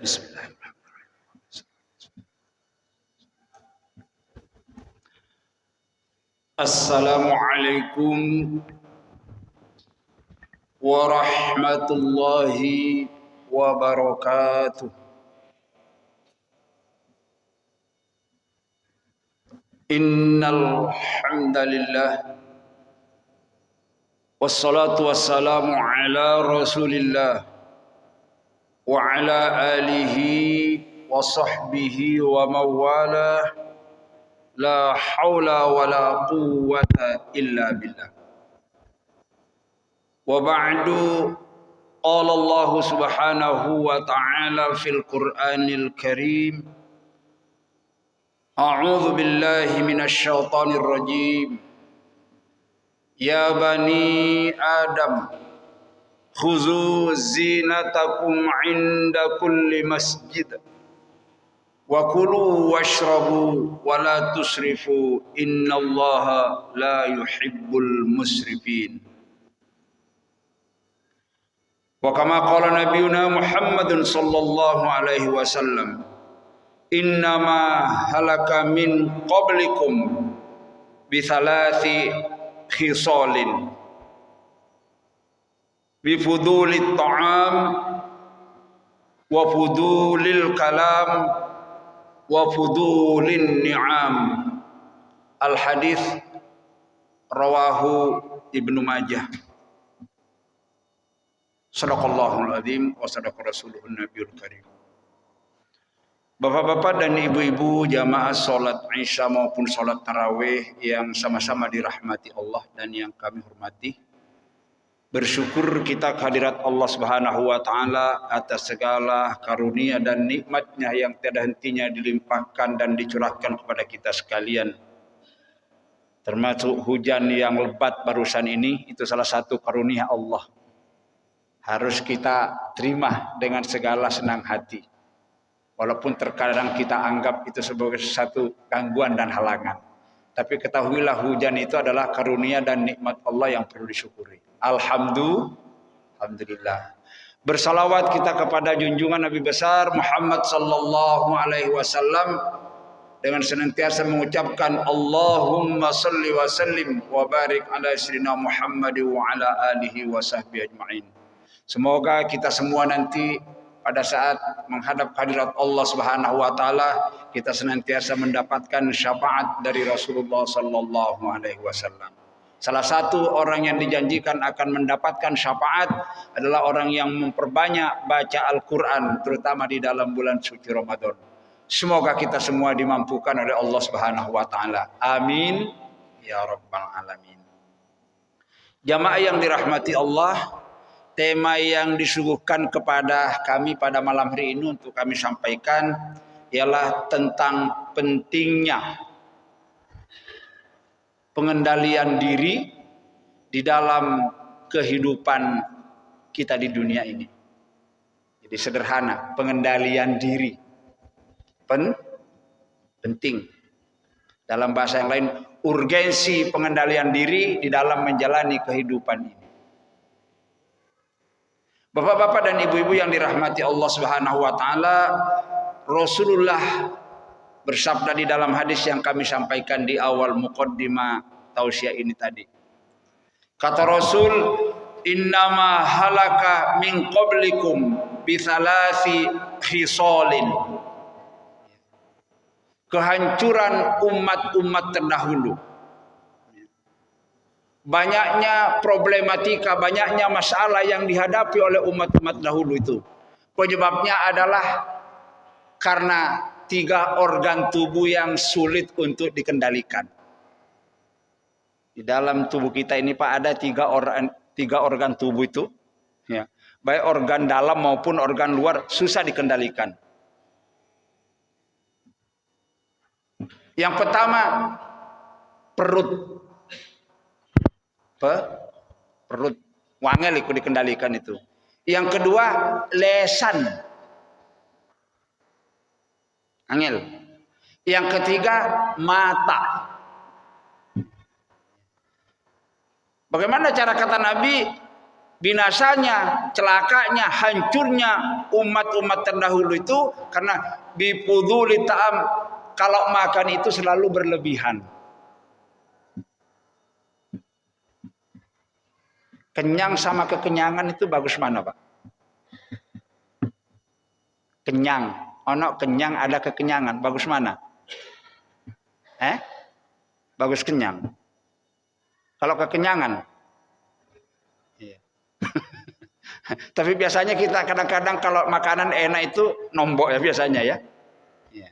Bismillahirrahmanirrahim. Assalamualaikum warahmatullahi wabarakatuh. Innal hamdalillah wassalatu wassalamu ala Rasulillah wa ala alihi wa sahbihi wa mawalah. La haula wa la quwwata illa billah. Wa ba'du, qala Allah subhanahu wa ta'ala fil Qur'anil Karim, a'udzu billahi minasy syaithanir rajim. Ya bani Adam, khuzu zinatakum 'inda kulli masjid. Wa kulu washrabu wa la tusrifu innallaha la yuhibbul musrifin. Wa kama qala nabiyuna Muhammadun sallallahu alaihi wasallam, innama halaka min qablikum bi thalathi khisalin, bi fudulit ta'am wa fudulil kalam wa fudulin ni'am. Al hadis rawahu Ibnu Majah. Shadaqallahul azim wa sadaqa rasuluhun nabiyul karim. Bapak-bapak dan ibu-ibu jamaah salat Isya maupun salat tarawih yang sama-sama dirahmati Allah dan yang kami hormati, bersyukur kita kehadirat Allah Subhanahu wa taala atas segala karunia dan nikmatnya yang tiada hentinya dilimpahkan dan dicurahkan kepada kita sekalian. Termasuk hujan yang lebat barusan ini, itu salah satu karunia Allah. Harus kita terima dengan segala senang hati. Walaupun terkadang kita anggap itu sebagai satu gangguan dan halangan. Tapi ketahuilah hujan itu adalah karunia dan nikmat Allah yang perlu disyukuri. Alhamdulillah. Bersalawat kita kepada junjungan Nabi besar Muhammad sallallahu alaihi wasallam dengan senantiasa mengucapkan Allahumma salli wa sallim wa barik ala sayyidina Muhammad wa ala alihi wa sahbihi ajma'in. Semoga kita semua nanti pada saat menghadap hadirat Allah Subhanahu wa taala kita senantiasa mendapatkan syafaat dari Rasulullah sallallahu alaihi wasallam. Salah satu orang yang dijanjikan akan mendapatkan syafaat adalah orang yang memperbanyak baca Al-Quran, terutama di dalam bulan suci Ramadan. Semoga kita semua dimampukan oleh Allah Subhanahu wa taala. Amin ya rabbal alamin. Jamaah yang dirahmati Allah, tema yang disuguhkan kepada kami pada malam hari ini untuk kami sampaikan ialah tentang pentingnya pengendalian diri di dalam kehidupan kita di dunia ini. Jadi sederhana, pengendalian diri penting. Dalam bahasa yang lain, urgensi pengendalian diri di dalam menjalani kehidupan ini. Bapak-bapak dan ibu-ibu yang dirahmati Allah Subhanahu wa taala, Rasulullah bersabda di dalam hadis yang kami sampaikan di awal muqaddimah tausiah ini tadi. Kata Rasul, innama halaka min qablikum bi thalathi khisalin. Kehancuran umat-umat terdahulu. Banyaknya problematika, banyaknya masalah yang dihadapi oleh umat-umat dahulu itu. Penyebabnya adalah karena 3 organ tubuh yang sulit untuk dikendalikan. Di dalam tubuh kita ini Pak ada 3 organ tubuh itu, ya, baik organ dalam maupun organ luar susah dikendalikan. Yang pertama perut, wangel ikut dikendalikan itu. Yang kedua lesan, angel. Yang ketiga mata. Bagaimana cara kata Nabi? Binasanya, celakanya, hancurnya umat-umat terdahulu itu karena bifuduli ta'am, kalau makan itu selalu berlebihan. Kenyang sama kekenyangan itu bagus mana, Pak? Kenyang, ono kenyang ada kekenyangan, bagus mana? Bagus kenyang. Kalau kekenyangan, iya. Tapi biasanya kita kadang-kadang kalau makanan enak itu nombok ya biasanya ya. Iya.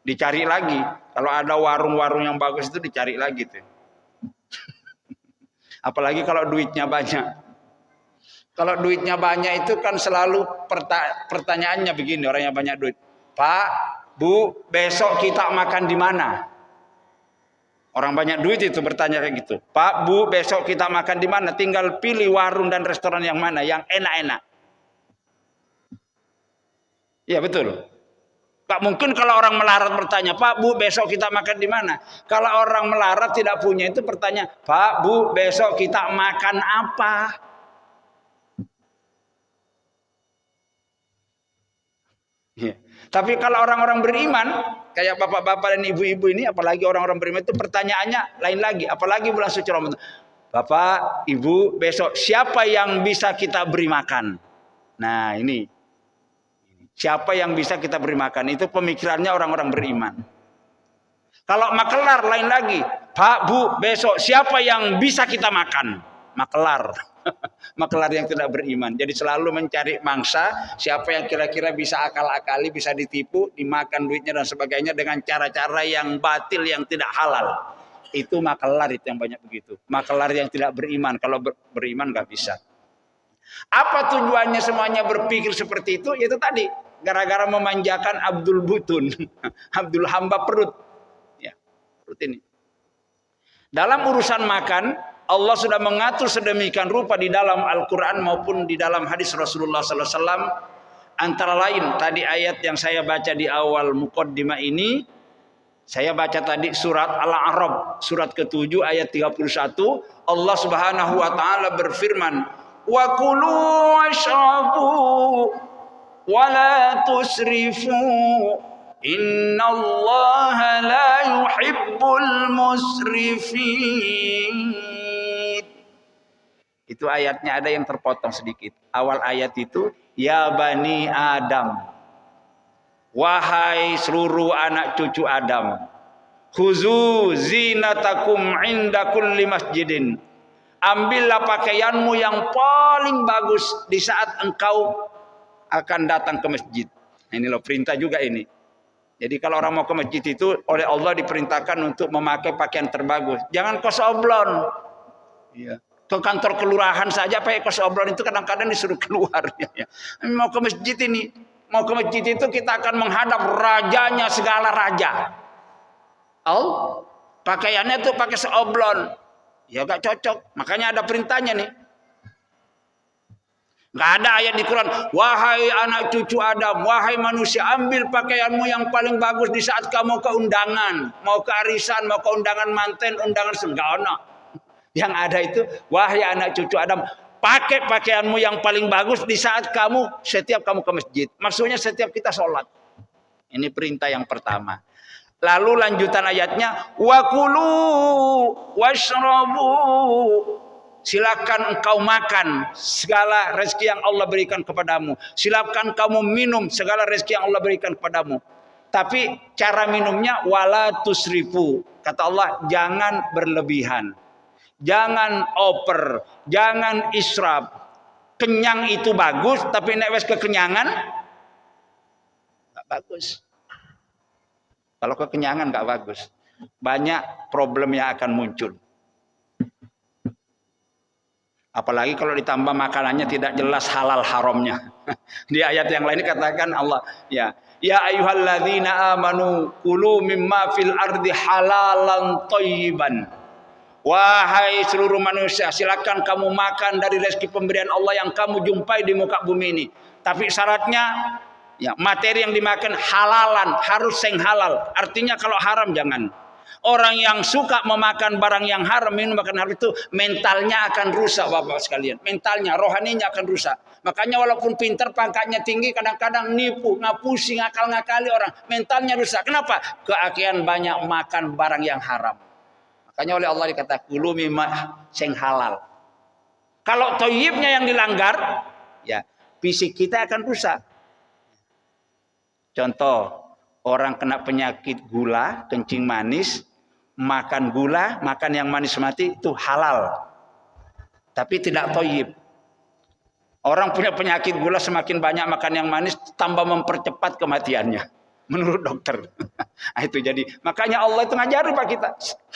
Dicari lagi. Kalau ada warung-warung yang bagus itu dicari lagi tuh. Apalagi kalau duitnya banyak. Kalau duitnya banyak itu kan selalu pertanyaannya begini, orang yang banyak duit. Pak, Bu, besok kita makan di mana? Orang banyak duit itu bertanya kayak gitu. Pak, Bu, besok kita makan di mana? Tinggal pilih warung dan restoran yang mana, yang enak-enak. Iya betul. Gak mungkin kalau orang melarat bertanya, Pak, Bu, besok kita makan di mana? Kalau orang melarat tidak punya itu bertanya, Pak, Bu, besok kita makan apa? Ya. Tapi kalau orang-orang beriman, kayak bapak-bapak dan ibu-ibu ini, apalagi orang-orang beriman itu pertanyaannya lain lagi. Apalagi bulan suci Ramadan. Bapak, Ibu, besok siapa yang bisa kita beri makan? Nah ini. Siapa yang bisa kita beri makan? Itu pemikirannya orang-orang beriman. Kalau makelar lain lagi. Pak, Bu, besok siapa yang bisa kita makan? Makelar. Makelar yang tidak beriman. Jadi selalu mencari mangsa, siapa yang kira-kira bisa akal-akali, bisa ditipu, dimakan duitnya dan sebagainya dengan cara-cara yang batil, yang tidak halal. Itu makelar, itu yang banyak begitu. Makelar yang tidak beriman. Kalau beriman nggak bisa. Apa tujuannya semuanya berpikir seperti itu? Yaitu tadi, gara-gara memanjakan Abdul Butun, Abdul hamba perut. Ya, perut ini. Dalam urusan makan, Allah sudah mengatur sedemikian rupa di dalam Al-Quran maupun di dalam hadis Rasulullah SAW. Antara lain tadi ayat yang saya baca di awal muqaddimah ini, saya baca tadi surat Al-A'raf, surat ke-7 ayat 31. Allah Subhanahu wa taala berfirman, "Wa kulu washrabu wa la tusrifu. Innallaha la yuhibbul musrifin." Itu ayatnya ada yang terpotong sedikit. Awal ayat itu, ya bani Adam, wahai seluruh anak cucu Adam, khuzu zinatakum inda kulli masjidin. Ambillah pakaianmu yang paling bagus di saat engkau akan datang ke masjid. Ini loh perintah juga ini. Jadi kalau orang mau ke masjid itu oleh Allah diperintahkan untuk memakai pakaian terbagus. Jangan kosoblon. Iya. Ke kantor kelurahan saja pakai kosoblon itu kadang-kadang disuruh keluar. Ya. Mau ke masjid ini, mau ke masjid itu kita akan menghadap rajanya segala raja. Pakaiannya tuh pakai seoblon. Ya gak cocok. Makanya ada perintahnya nih. Gak ada ayat di Quran, wahai anak cucu Adam, wahai manusia, ambil pakaianmu yang paling bagus di saat kamu ke undangan, mau ke arisan, mau ke undangan manten, undangan segala. Yang ada itu, wahai anak cucu Adam, pakai pakaianmu yang paling bagus di saat setiap kamu ke masjid. Maksudnya setiap kita sholat. Ini perintah yang pertama. Lalu lanjutan ayatnya, wa kulu washrabu. Silakan engkau makan segala rezeki yang Allah berikan kepadamu. Silakan kamu minum segala rezeki yang Allah berikan kepadamu. Tapi cara minumnya wala tusrifu. Kata Allah, jangan berlebihan. Jangan over, jangan israf. Kenyang itu bagus, tapi nek wes kekenyangan enggak bagus. Kalau kekenyangan enggak bagus. Banyak problem yang akan muncul. Apalagi kalau ditambah makanannya tidak jelas halal haramnya. Di ayat yang lain katakan Allah, ya ayyuhalladzina amanu kulu mimma fil ardi halalan thayyiban. Wahai seluruh manusia, silakan kamu makan dari rezeki pemberian Allah yang kamu jumpai di muka bumi ini. Tapi syaratnya, ya materi yang dimakan halalan, harus yang halal. Artinya kalau haram jangan. Orang yang suka memakan barang yang haram, minum makan haram itu mentalnya akan rusak, Bapak sekalian. Mentalnya, rohaninya akan rusak. Makanya walaupun pintar, pangkatnya tinggi, kadang-kadang nipu, ngapusi, ngakal-ngakali orang. Mentalnya rusak. Kenapa? Keakian banyak makan barang yang haram. Makanya oleh Allah dikatakan kulu mimma sing halal. Kalau thayyibnya yang dilanggar, ya fisik kita akan rusak. Contoh, orang kena penyakit gula, kencing manis, makan gula, makan yang manis mati itu halal. Tapi tidak thayyib. Orang punya penyakit gula semakin banyak makan yang manis tambah mempercepat kematiannya. Menurut dokter. Nah, itu jadi makanya Allah itu ngajari Pak kita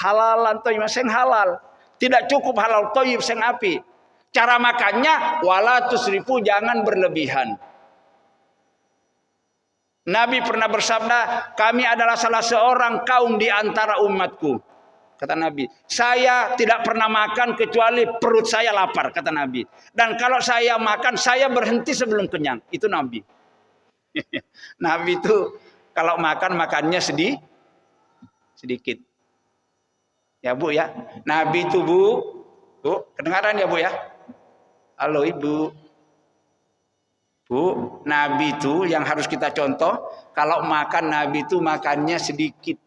halalan thayyib sing halal. Tidak cukup halal thayyib sing api. Cara makannya wala tusrifu, jangan berlebihan. Nabi pernah bersabda, kami adalah salah seorang kaum di antara umatku. Kata Nabi, saya tidak pernah makan kecuali perut saya lapar, kata Nabi. Dan kalau saya makan, saya berhenti sebelum kenyang. Itu Nabi. Nabi itu kalau makan, makannya sedikit. Ya Bu ya. Nabi itu Bu, kedengaran ya Bu ya? Halo Ibu. Bu, Nabi itu yang harus kita contoh, kalau makan Nabi itu makannya sedikit.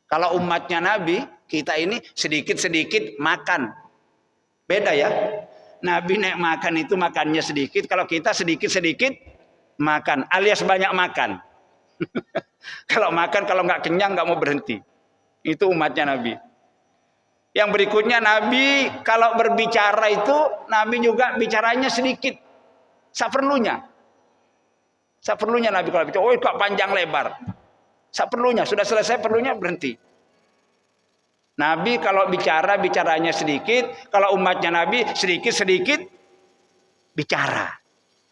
Kalau umatnya Nabi, kita ini sedikit-sedikit makan. Beda ya. Nabi naik makan itu makannya sedikit, kalau kita sedikit-sedikit makan, alias banyak makan. Kalau makan, kalau nggak kenyang nggak mau berhenti. Itu umatnya Nabi. Yang berikutnya Nabi kalau berbicara itu Nabi juga bicaranya sedikit, seperlunya. Seperlunya Nabi kalau bicara, kok panjang lebar. Seperlunya, sudah selesai perlunya berhenti. Nabi kalau bicara bicaranya sedikit, kalau umatnya Nabi sedikit-sedikit bicara.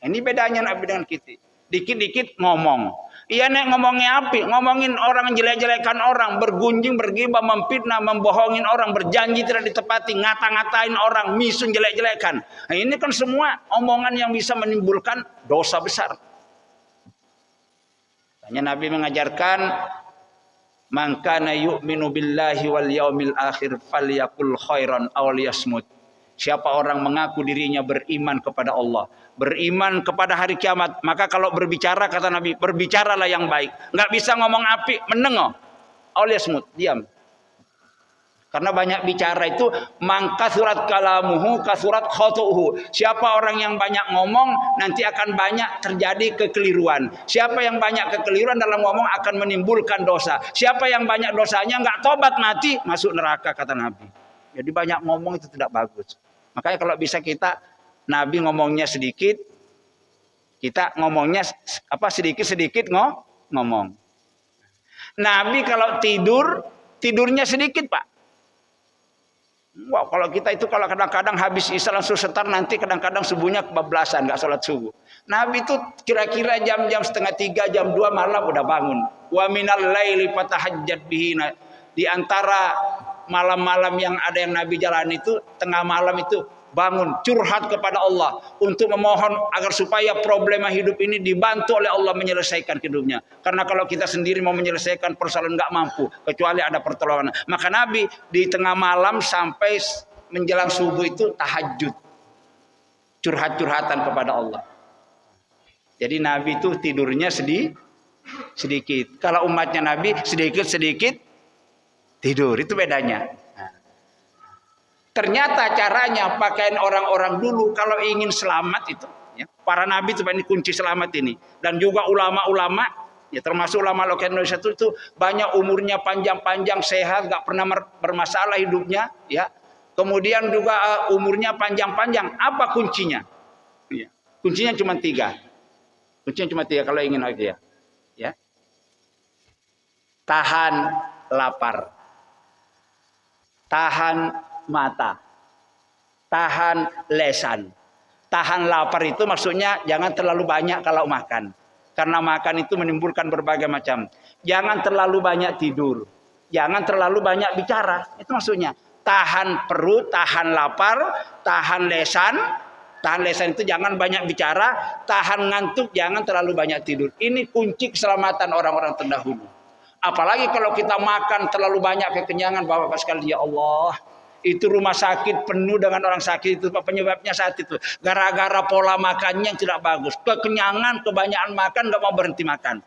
Ini bedanya Nabi dengan kita. Dikit-dikit ngomong. Iya nek ngomongnya api, ngomongin orang, jelek-jelekan orang, bergunjing, bergibah, memfitnah, membohongin orang, berjanji tidak ditepati, ngata-ngatain orang, misun, jelek-jelekan. Nah, ini kan semua omongan yang bisa menimbulkan dosa besar. Hanya Nabi mengajarkan, man kana yu'minu billahi wal yaumil akhir falyaqul khairan aw liyasmut. Siapa orang mengaku dirinya beriman kepada Allah, beriman kepada hari kiamat, maka kalau berbicara, kata Nabi, berbicaralah yang baik. Nggak bisa ngomong api, menengok. Alias smut, diam. Karena banyak bicara itu mangkasurat kalamuhu kasurat khotuhu. Siapa orang yang banyak ngomong, nanti akan banyak terjadi kekeliruan. Siapa yang banyak kekeliruan dalam ngomong akan menimbulkan dosa. Siapa yang banyak dosanya nggak tobat mati, masuk neraka, kata Nabi. Jadi banyak ngomong itu tidak bagus. Makanya kalau bisa kita, Nabi ngomongnya sedikit, kita ngomongnya sedikit ngomong. Nabi kalau tidurnya sedikit Pak. Wow, kalau kita itu kalau kadang-kadang habis isya langsung setar, nanti kadang-kadang subuhnya kebablasan, nggak sholat subuh. Nabi itu kira-kira jam-jam 2:30, jam 2 malam udah bangun. Wa minal laili fatahajjat bihi. Di antara malam-malam yang ada yang Nabi jalan itu, tengah malam itu bangun curhat kepada Allah untuk memohon agar supaya problema hidup ini dibantu oleh Allah menyelesaikan hidupnya. Karena kalau kita sendiri mau menyelesaikan persoalan nggak mampu, kecuali ada pertolongan. Maka Nabi di tengah malam sampai menjelang subuh itu tahajud, curhat-curhatan kepada Allah. Jadi Nabi itu tidurnya sedikit. Kalau umatnya Nabi sedikit-sedikit tidur, itu bedanya. Ternyata caranya pakaian orang-orang dulu kalau ingin selamat itu, ya, para nabi itu ini kunci selamat ini. Dan juga ulama-ulama, ya termasuk ulama lokal Indonesia itu banyak umurnya panjang-panjang, sehat, gak pernah bermasalah hidupnya, ya. Kemudian juga umurnya panjang-panjang. Apa kuncinya? Ya. Kuncinya cuma 3. Kuncinya cuma 3 kalau ingin lagi ya. Ya. Tahan lapar. Tahan mata, tahan lesan. Tahan lapar itu maksudnya jangan terlalu banyak kalau makan, karena makan itu menimbulkan berbagai macam. Jangan terlalu banyak tidur, jangan terlalu banyak bicara. Itu maksudnya tahan perut, tahan lapar, tahan lesan. Tahan lesan itu jangan banyak bicara, tahan ngantuk, jangan terlalu banyak tidur. Ini kunci keselamatan orang-orang terdahulu. Apalagi kalau kita makan terlalu banyak kekenyangan, Bapak-bapak sekalian, ya Allah, itu rumah sakit penuh dengan orang sakit itu, penyebabnya saat itu gara-gara pola makannya yang tidak bagus, kekenyangan, kebanyakan makan, nggak mau berhenti makan.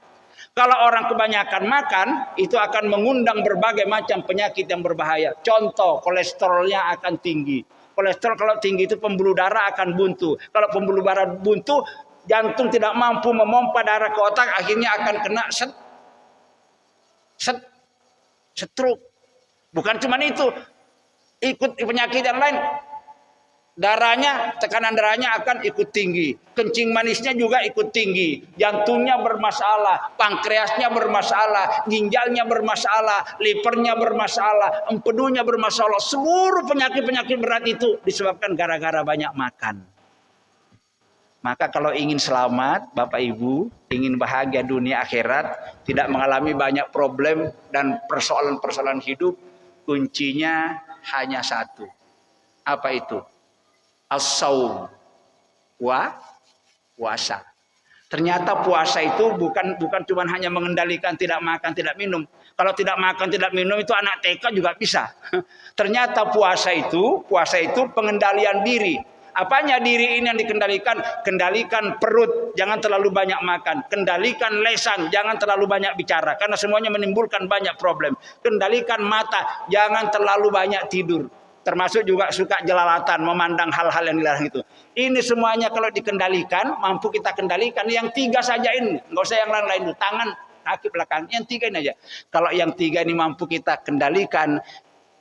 Kalau orang kebanyakan makan, itu akan mengundang berbagai macam penyakit yang berbahaya. Contoh, kolesterolnya akan tinggi. Kolesterol kalau tinggi itu pembuluh darah akan buntu. Kalau pembuluh darah buntu, jantung tidak mampu memompa darah ke otak, akhirnya akan kena stroke. Bukan cuma itu, ikut penyakit yang lain. Tekanan darahnya akan ikut tinggi. Kencing manisnya juga ikut tinggi. Jantungnya bermasalah, pankreasnya bermasalah, ginjalnya bermasalah, livernya bermasalah, empedunya bermasalah. Seluruh penyakit-penyakit berat itu disebabkan gara-gara banyak makan. Maka kalau ingin selamat, Bapak Ibu, ingin bahagia dunia akhirat, tidak mengalami banyak problem dan persoalan-persoalan hidup, kuncinya hanya satu. Apa itu? As-saum, puasa. Ternyata puasa itu bukan cuma hanya mengendalikan tidak makan, tidak minum. Kalau tidak makan, tidak minum itu anak TK juga bisa. Ternyata puasa itu pengendalian diri. Apanya diri ini yang dikendalikan? Kendalikan perut, jangan terlalu banyak makan. Kendalikan lisan, jangan terlalu banyak bicara. Karena semuanya menimbulkan banyak problem. Kendalikan mata, jangan terlalu banyak tidur. Termasuk juga suka jelalatan, memandang hal-hal yang dilarang itu. Ini semuanya kalau dikendalikan, mampu kita kendalikan. Yang 3 saja ini, nggak usah yang lain-lain. Tangan, kaki, belakang, yang 3 ini aja. Kalau yang 3 ini mampu kita kendalikan,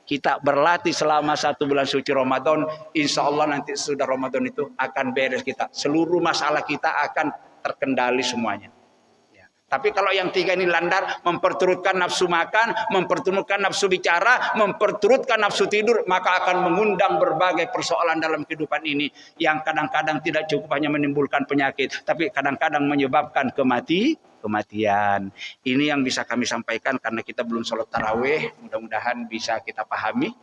kita berlatih selama 1 bulan suci Ramadan, insya Allah nanti sudah Ramadan itu akan beres kita. Seluruh masalah kita akan terkendali semuanya. Tapi kalau yang 3 ini landar, memperturutkan nafsu makan, memperturutkan nafsu bicara, memperturutkan nafsu tidur, maka akan mengundang berbagai persoalan dalam kehidupan ini yang kadang-kadang tidak cukup hanya menimbulkan penyakit, tapi kadang-kadang menyebabkan kematian. Ini yang bisa kami sampaikan karena kita belum sholat tarawih, mudah-mudahan bisa kita pahami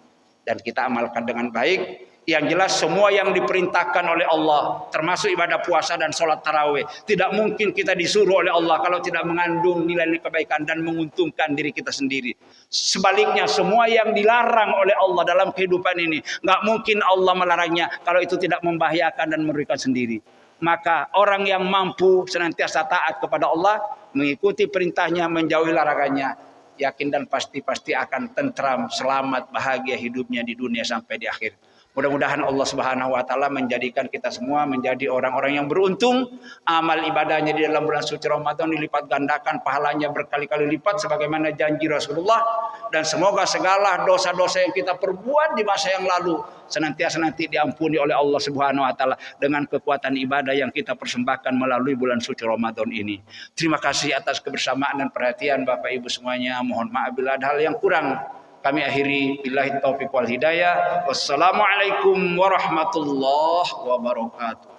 dan kita amalkan dengan baik. Yang jelas semua yang diperintahkan oleh Allah, termasuk ibadah puasa dan sholat tarawih, tidak mungkin kita disuruh oleh Allah kalau tidak mengandung nilai-nilai kebaikan dan menguntungkan diri kita sendiri. Sebaliknya, semua yang dilarang oleh Allah dalam kehidupan ini, nggak mungkin Allah melarangnya kalau itu tidak membahayakan dan merugikan sendiri. Maka orang yang mampu senantiasa taat kepada Allah, mengikuti perintahnya, menjauhi larangannya, yakin dan pasti akan tentram, selamat, bahagia hidupnya di dunia sampai di akhir. Mudah-mudahan Allah Subhanahu wa taala menjadikan kita semua menjadi orang-orang yang beruntung. Amal ibadahnya di dalam bulan suci Ramadan dilipat gandakan, pahalanya berkali-kali lipat sebagaimana janji Rasulullah, dan semoga segala dosa-dosa yang kita perbuat di masa yang lalu senantiasa nanti diampuni oleh Allah Subhanahu wa taala dengan kekuatan ibadah yang kita persembahkan melalui bulan suci Ramadan ini. Terima kasih atas kebersamaan dan perhatian Bapak Ibu semuanya. Mohon maaf bila ada hal yang kurang. Kami akhiri billahi taufiq wal hidayah. Wassalamualaikum warahmatullahi wabarakatuh.